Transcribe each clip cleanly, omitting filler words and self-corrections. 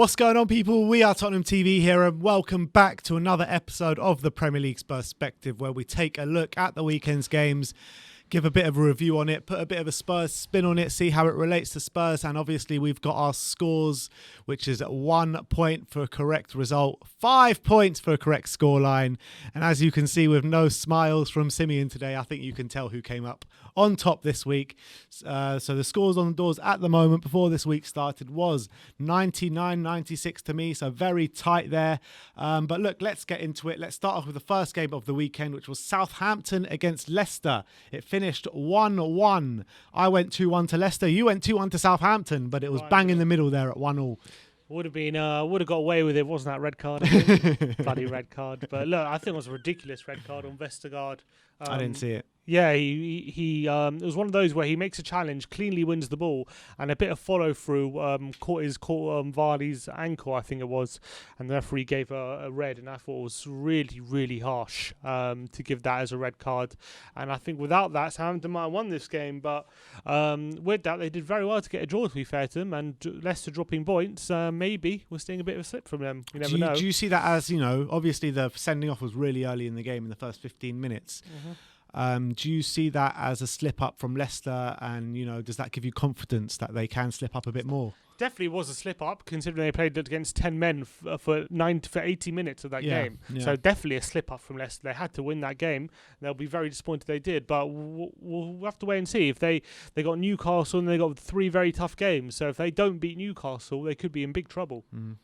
What's going on, people? We are Tottenham TV here, and welcome back to another episode of the Premier League SPUR-SPECTIVE, where we take a look at the weekend's games, give a bit of a review on it, put a bit of a Spurs spin on it, see how it relates to Spurs, and obviously we've got our scores, which is 1 point for a correct result, 5 points for a correct scoreline, and as you can see, with no smiles from Simeon today, I think you can tell who came up on top this week. So the scores on the doors at the moment before this week started was 99-96 to me, so very tight there. But look, let's get into it. Let's start off with the first game of the weekend, which was Southampton against Leicester. It finished 1-1. I went 2-1 to Leicester. You went 2-1 to Southampton, but it was bang in the middle there at 1-1. Would have got away with it, wasn't that red card? Bloody red card. But look, I think it was a ridiculous red card on Vestergaard. I didn't see it. Yeah, he it was one of those where he makes a challenge, cleanly wins the ball, and a bit of follow through caught Vardy's ankle, I think it was, and the referee gave a red, and I thought it was really, really harsh to give that as a red card. And I think without that, Southampton might have won this game, but with that, they did very well to get a draw, to be fair to them, and Leicester dropping points, maybe we're seeing a bit of a slip from them. You never know. Do you see that as, obviously the sending off was really early in the game in the first 15 minutes. Mm-hmm. Do you see that as a slip up from Leicester, and does that give you confidence that they can slip up a bit more? Definitely was a slip up, considering they played against 10 men for 80 minutes of that game. Yeah. So definitely a slip up from Leicester. They had to win that game. They'll be very disappointed they did, but we'll have to wait and see. If they got Newcastle, and they got 3 very tough games. So if they don't beat Newcastle, they could be in big trouble. Mm.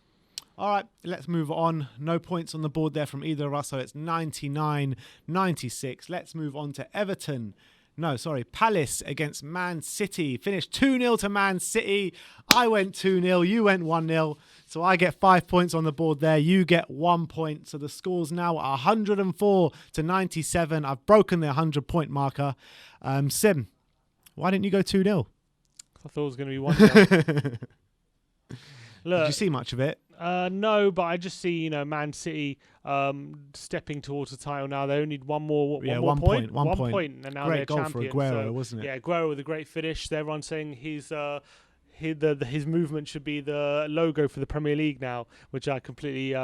All right, let's move on. No points on the board there from either of us, so it's 99-96. Let's move on to Palace against Man City. Finished 2-0 to Man City. I went 2-0, you went 1-0. So I get 5 points on the board there. You get 1 point. So the score's now 104-97. I've broken the 100-point marker. Sim, why didn't you go 2-0? I thought it was going to be 1-0. Look, did you see much of it? No, but I just see, Man City stepping towards the title now. They only need one more point. One point, and now great they're goal champion. For Aguero, wasn't it? Yeah, Aguero with a great finish. Everyone's saying his movement should be the logo for the Premier League now, which I completely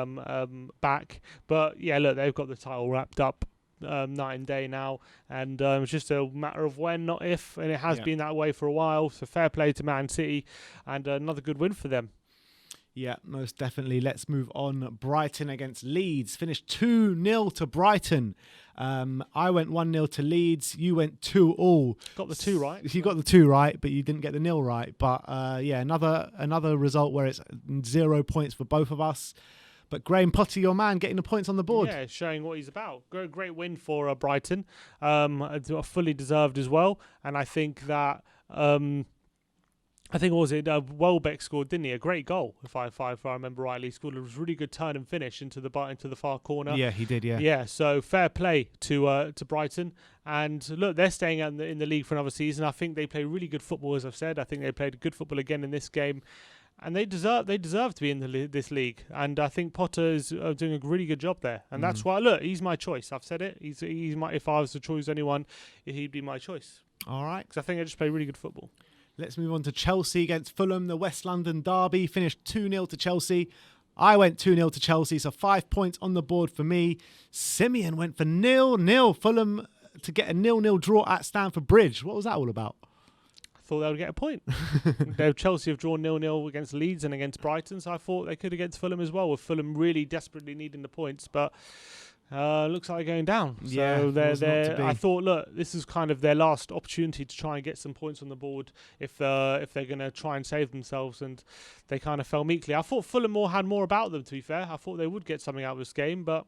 back. But yeah, look, they've got the title wrapped up. Night and day now, and it's just a matter of when, not if, and it has been that way for a while. So fair play to Man City, and another good win for them. Yeah, most definitely. Let's move on. Brighton against Leeds. Finished 2-0 to Brighton. I went 1-0 to Leeds. You went 2-2. Got the 2 right. You got the 2 right, but you didn't get the 0 right. But another result where it's 0 points for both of us. But Graham Potter, your man, getting the points on the board. Yeah, showing what he's about. Great win for Brighton. Fully deserved as well. And I think that... Welbeck scored, didn't he? A great goal, if I remember rightly. He scored a really good turn and finish into the far corner. Yeah, he did. Yeah. Yeah. So fair play to Brighton, and look, they're staying in the league for another season. I think they play really good football, as I've said. I think they played good football again in this game, and they deserve to be in this league. And I think Potter is doing a really good job there, and that's why. Look, he's my choice. I've said it. He's my. If I was to choose anyone, he'd be my choice. All right. Because I think they just play really good football. Let's move on to Chelsea against Fulham. The West London derby finished 2-0 to Chelsea. I went 2-0 to Chelsea, so 5 points on the board for me. Simeon went for 0-0. Fulham to get a 0-0 draw at Stamford Bridge. What was that all about? I thought they would get a point. Chelsea have drawn 0-0 against Leeds and against Brighton, so I thought they could against Fulham as well, with Fulham really desperately needing the points, but... looks like they're going down. Yeah, so I thought, look, this is kind of their last opportunity to try and get some points on the board if they're going to try and save themselves, and they kind of fell meekly. I thought Fulham had more about them, to be fair. I thought they would get something out of this game, but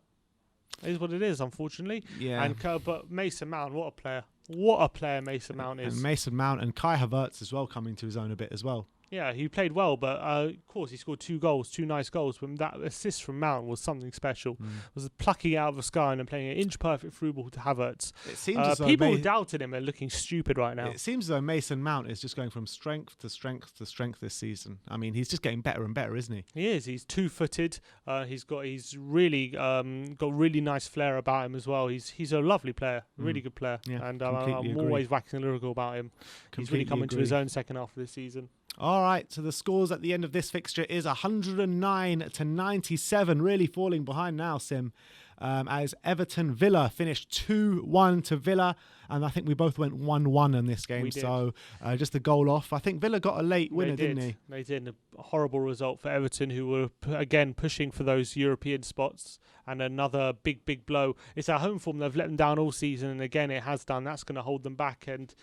it is what it is, unfortunately. Yeah. But Mason Mount, what a player. What a player Mason Mount is. And Mason Mount and Kai Havertz as well coming to his own a bit as well. Yeah, he played well, but of course he scored 2 nice goals. But that assist from Mount was something special. It was plucking it out of the sky and playing an inch-perfect through ball to Havertz. It seems as though people who doubted him are looking stupid right now. It seems as though Mason Mount is just going from strength to strength to strength this season. I mean, he's just getting better and better, isn't he? He is. He's 2-footed. He's really got really nice flair about him as well. He's a lovely player, really good player. Yeah, and I'm always waxing lyrical about him. He's really coming to his own second half of this season. All right, so the scores at the end of this fixture is 109-97, really falling behind now, Sim, as Everton Villa finished 2-1 to Villa, and I think we both went 1-1 in this game, so just a goal off. I think Villa got a late winner, didn't they? They did. A horrible result for Everton, who were, again, pushing for those European spots, and another big blow. It's our home form. They've let them down all season, and again, it has done. That's going to hold them back, and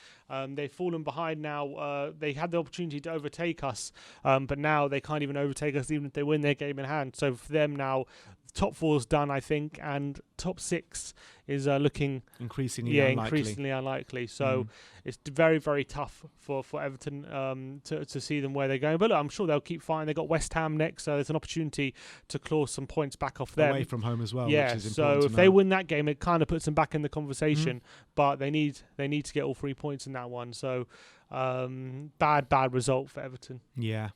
they've fallen behind now. They had the opportunity to overtake us, but now they can't even overtake us even if they win their game in hand. So for them now, top 4's done, I think, and top 6 is looking increasingly unlikely. So it's very, very tough for Everton to see them where they're going. But look, I'm sure they'll keep fighting. They've got West Ham next, so there's an opportunity to claw some points back off them. Away from home as well, yeah, which is so important if to they know. win that game, it kind of puts them back in the conversation. But they need to get all 3 points in that one. So bad result for Everton. Yeah.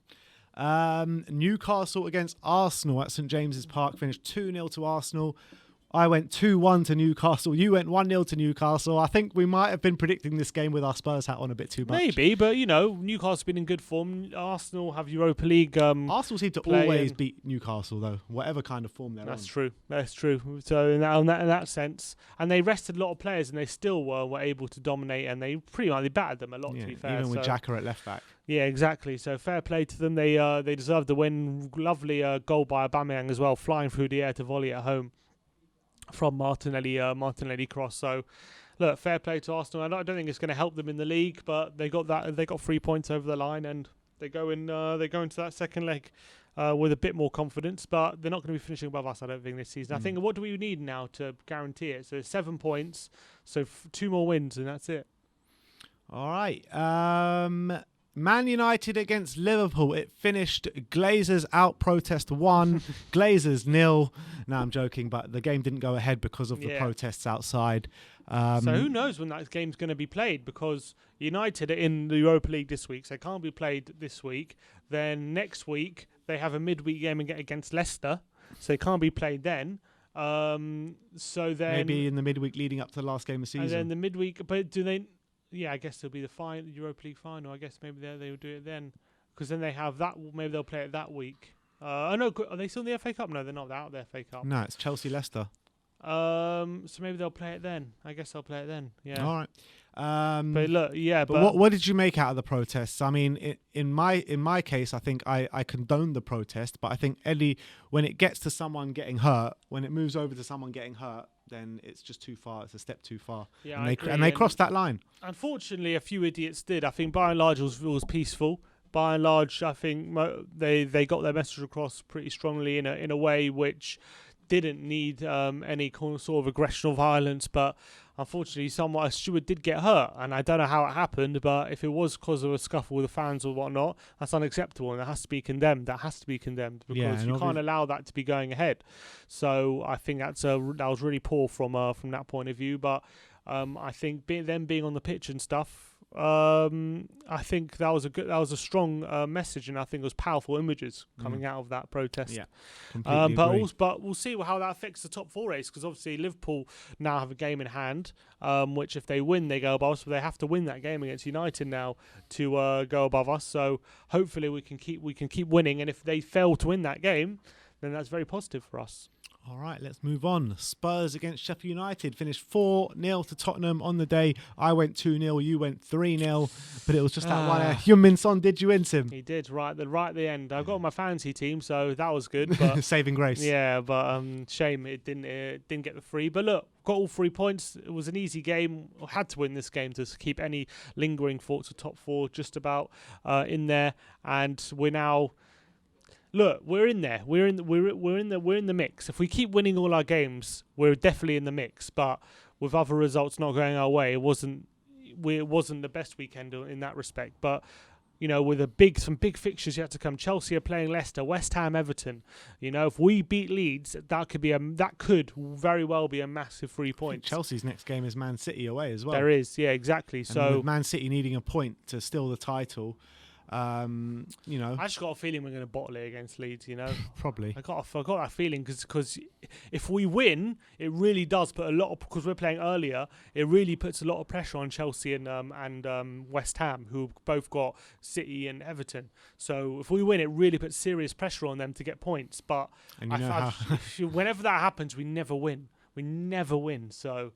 Newcastle against Arsenal at St James's Park finished 2-0 to Arsenal. I went 2-1 to Newcastle. You went 1-0 to Newcastle. I think we might have been predicting this game with our Spurs hat on a bit too much. Maybe, but Newcastle's been in good form. Arsenal have Europa League. Arsenal seem to always beat Newcastle, though, whatever kind of form they're on. That's true. So in that sense, and they rested a lot of players, and they still were able to dominate, and they pretty much battered them a lot. To be fair, even with Xhaka at left back. Yeah, exactly. So fair play to them. They deserve the win. Lovely goal by Aubameyang as well, flying through the air to volley at home from Martinelli cross. So look, fair play to Arsenal. I don't think it's going to help them in the league, but they got 3 points over the line, and they go into that second leg with a bit more confidence. But they're not going to be finishing above us, I don't think, this season. I think what do we need now to guarantee it? So 7 points, so 2 more wins, and that's it. All right. Man United against Liverpool. It finished Glazers out, protest 1, Glazers 0. No, I'm joking, but the game didn't go ahead because of the protests outside. So who knows when that game's going to be played, because United are in the Europa League this week, so it can't be played this week. Then next week they have a midweek game against Leicester, so it can't be played then. So then maybe in the midweek leading up to the last game of the season. And then the midweek, but do they? Yeah, I guess it'll be the Europa League final. I guess maybe they'll do it then, because then they have that. Maybe they'll play it that week. Oh no, are they still in the FA Cup? No, they're not out of the FA Cup. No, it's Chelsea Leicester. So maybe they'll play it then. I guess they'll play it then. Yeah. All right. But look, But what did you make out of the protests? I mean, in my case, I think I condone the protest, but I think Eddie, when it gets to someone getting hurt, when it moves over to someone getting hurt, then it's just too far. It's a step too far. Yeah, and they crossed that line. Unfortunately, a few idiots did. I think by and large it was peaceful. By and large, I think they got their message across pretty strongly in a way which didn't need any sort of aggression or violence, but unfortunately a steward did get hurt, and I don't know how it happened, but if it was because of a scuffle with the fans or whatnot, that's unacceptable, and that has to be condemned. Because you can't allow that to be going ahead. So I think that was really poor from that point of view. But I think them being on the pitch and stuff, I think that was a strong message, and I think it was powerful images coming out of that protest. Yeah, completely agree. But we'll see how that affects the top 4 race, because obviously Liverpool now have a game in hand, which if they win, they go above us. But they have to win that game against United now to go above us. So hopefully we can keep winning, and if they fail to win that game, then that's very positive for us. All right, let's move on. Spurs against Sheffield United finished 4-0 to Tottenham on the day. I went 2-0, you went 3-0, but it was just that one. Heung-min Son did you into him? He did, right at the end. I've got my fantasy team, so that was good. But saving grace. Yeah, but shame it didn't get the 3. But look, got all 3 points. It was an easy game. Had to win this game to keep any lingering thoughts of top 4 just about in there, and we're now. Look, we're in there. We're in the mix. If we keep winning all our games, we're definitely in the mix. But with other results not going our way, it wasn't the best weekend in that respect. But with some big fixtures yet to come. Chelsea are playing Leicester, West Ham, Everton. If we beat Leeds, that could very well be a massive 3 points. Chelsea's next game is Man City away as well. There is, yeah, exactly. And so with Man City needing a point to steal the title. You know, I just got a feeling we're going to bottle it against Leeds. You know, probably. I got that feeling because if we win, it really does put a lot of, because we're playing earlier. It really puts a lot of pressure on Chelsea and West Ham, who both got City and Everton. So if we win, it really puts serious pressure on them to get points. But And you know how whenever that happens, we never win. We never win. So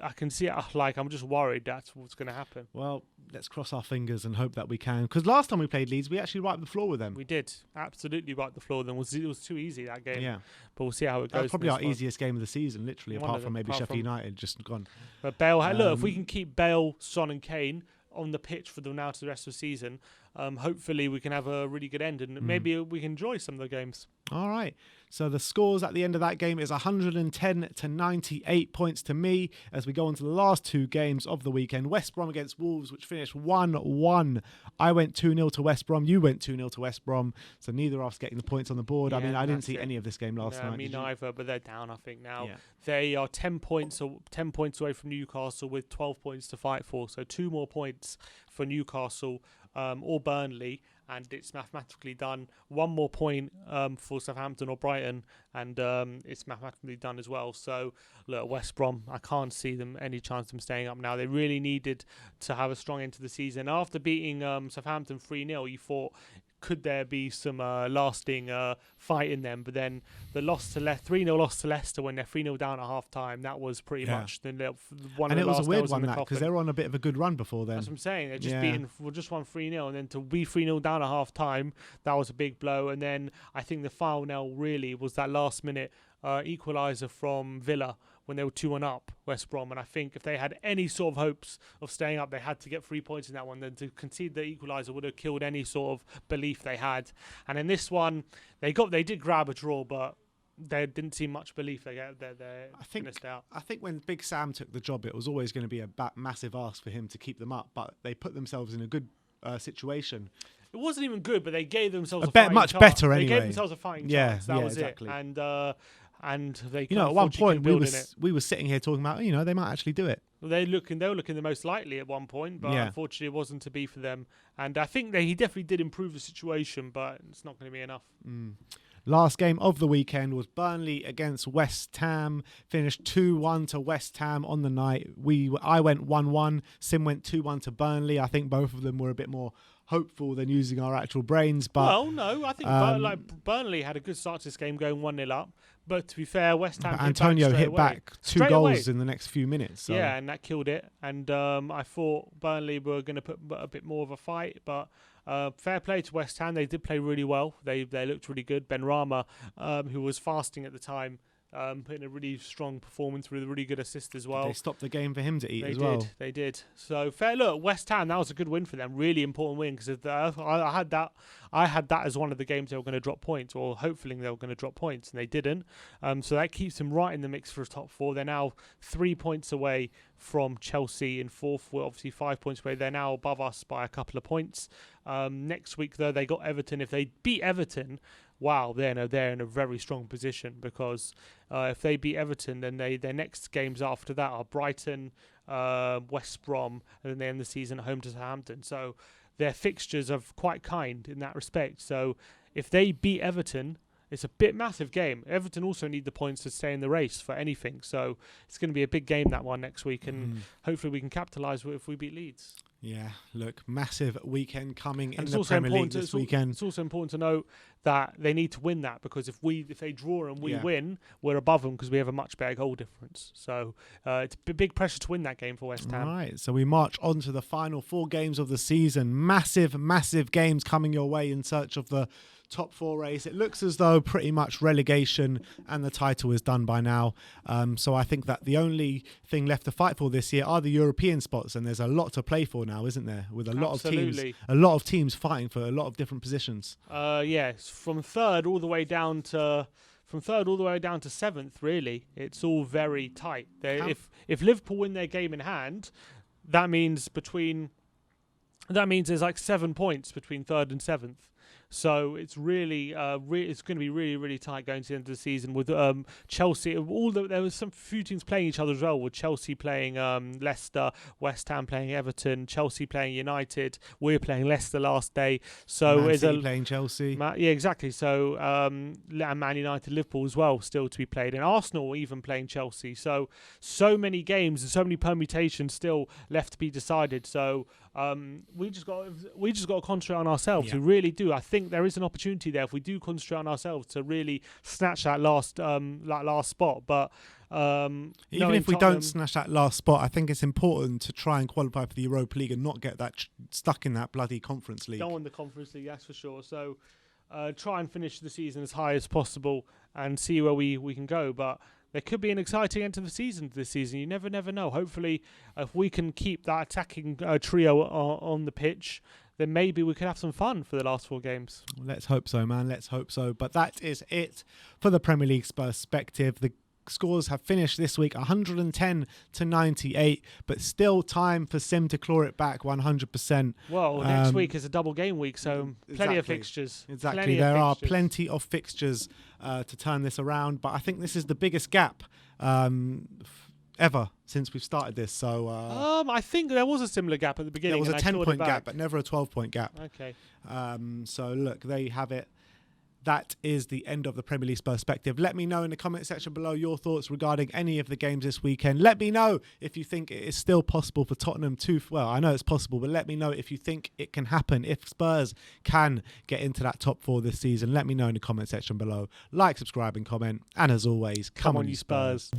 I can see it, like, I'm just worried that's what's going to happen. Well, let's cross our fingers and hope that we can. Because last time we played Leeds, we actually wiped the floor with them. We did absolutely wipe the floor. Then it was too easy that game. Yeah, but we'll see how it goes. that's probably our easiest game of the season, literally, One apart of from them, maybe apart Sheffield from- United just gone. But Bale, look, if we can keep Bale, Son, and Kane on the pitch for them now to the rest of the season, hopefully we can have a really good end, and maybe we can enjoy some of the games. All right. So the scores at the end of that game is 110 to 98 points to me as we go on to the last two games of the weekend. West Brom against Wolves, which finished 1-1. I went 2-0 to West Brom. You went 2-0 to West Brom. So neither of us getting the points on the board. I Yeah, mean, I didn't that's see it. any of this game last night. Me Did you? neither, but they're down, I think, now. Yeah. They are 10 points away from Newcastle with 12 points to fight for. So 2 more points for Newcastle or Burnley, and it's mathematically done. 1 more point for Southampton or Brighton, and it's mathematically done as well. So look, West Brom, I can't see them any chance of them staying up now. They really needed to have a strong end to the season. After beating Southampton 3-0, you thought, could there be some lasting fight in them? But then the 3-0 loss to Leicester when they're 3-0 down at half time, that was pretty much one And of it the was a last weird nails in one, the that, because coffin. they were on a bit of a good run before then. That's what I'm saying. They're just Yeah. just won 3-0, and then to be 3-0 down at half time, that was a big blow. And then I think the final nail really was that last minute equaliser from Villa when they were 2-1 up, West Brom. And I think if they had any sort of hopes of staying up, they had to get 3 points in that one. Then to concede the equaliser would have killed any sort of belief they had. And in this one, they did grab a draw, but there didn't seem much belief they're going to stay up. I think when Big Sam took the job, it was always going to be a massive ask for him to keep them up, but they put themselves in a good situation. It wasn't even good, but they gave themselves Much better They anyway. gave themselves a fighting chance. That was exactly. it. And they, You know, at one point build we were sitting here talking about, they might actually do it. they were looking the most likely at one point, but unfortunately it wasn't to be for them. And I think he definitely did improve the situation, but it's not going to be enough. Last game of the weekend was Burnley against West Ham. Finished 2-1 to West Ham on the night. I went 1-1. Sim went 2-1 to Burnley. I think both of them were a bit more hopeful than using our actual brains. But well, no, I think Burnley had a good start to this game, going 1-0 up. But to be fair, West Ham Antonio hit back 2 goals in the next few minutes. So. Yeah, and that killed it. And I thought Burnley were going to put a bit more of a fight, but fair play to West Ham. They did play really well. They looked really good. Ben Rama, who was fasting at the time, putting a really strong performance with a really good assist as well. They stopped the game for him to eat as well. They did. So fair look, West Ham, that was a good win for them. Really important win, because I had that as one of the games they were going to drop points, or hopefully they were going to drop points, and they didn't. So that keeps them right in the mix for a top 4. They're now 3 points away from Chelsea in 4th. We're obviously 5 points away. They're now above us by a couple of points. Next week, though, they got Everton. If they beat Everton, wow, they're in a very strong position, because if they beat Everton, then their next games after that are Brighton, West Brom, and then they end the season at home to Southampton. So their fixtures are quite kind in that respect. So if they beat Everton, it's a bit massive game. Everton also need the points to stay in the race for anything. So it's going to be a big game, that one, next week, and hopefully we can capitalise if we beat Leeds. Yeah, look, massive weekend coming in it's the also Premier League this weekend. It's also important to note that they need to win that, because if they draw and we win, we're above them because we have a much better goal difference. So it's big pressure to win that game for West Ham. All right, so we march on to the final 4 games of the season. Massive, massive games coming your way in search of the top 4 race. It looks as though pretty much relegation and the title is done by now. So I think that the only thing left to fight for this year are the European spots, and there's a lot to play for now, isn't there? With a lot of teams fighting for a lot of different positions. Yes, from third all the way down to 7th. Really, it's all very tight. If Liverpool win their game in hand, that means there's like 7 points between 3rd and 7th. So it's really, it's going to be really, really tight going to the end of the season with Chelsea. There was some few teams playing each other as well, with Chelsea playing Leicester, West Ham playing Everton, Chelsea playing United. We're playing Leicester last day. So Man City playing Chelsea. Yeah, exactly. So and Man United, Liverpool as well, still to be played, and Arsenal even playing Chelsea. So many games and so many permutations still left to be decided. So we just got to concentrate on ourselves. Yeah. We really do. I think there is an opportunity there if we do concentrate on ourselves to really snatch that last spot. But even if we don't snatch that last spot, I think it's important to try and qualify for the Europa League and not get that stuck in that bloody Conference League. Don't want the Conference League, that's for sure. So try and finish the season as high as possible and see where we can go. But there could be an exciting end to the season this season. You never know. Hopefully, if we can keep that attacking trio on the pitch, then maybe we could have some fun for the last 4 games. Let's hope so, man. Let's hope so. But that is it for the Premier League Perspective. The scores have finished this week 110 to 98, but still time for Sim to claw it back 100%. Well, next week is a double game week, so plenty of fixtures. Exactly, there are plenty of fixtures to turn this around, but I think this is the biggest gap ever since we've started this. So I think there was a similar gap at the beginning. There was a 10-point gap, but never a 12-point gap. Okay. So look, there you have it. That is the end of the Premier League Perspective. Let me know in the comment section below your thoughts regarding any of the games this weekend. Let me know if you think it is still possible for Tottenham to... Well, I know it's possible, but let me know if you think it can happen, if Spurs can get into that top 4 this season. Let me know in the comment section below. Like, subscribe and comment. And as always, come on you Spurs.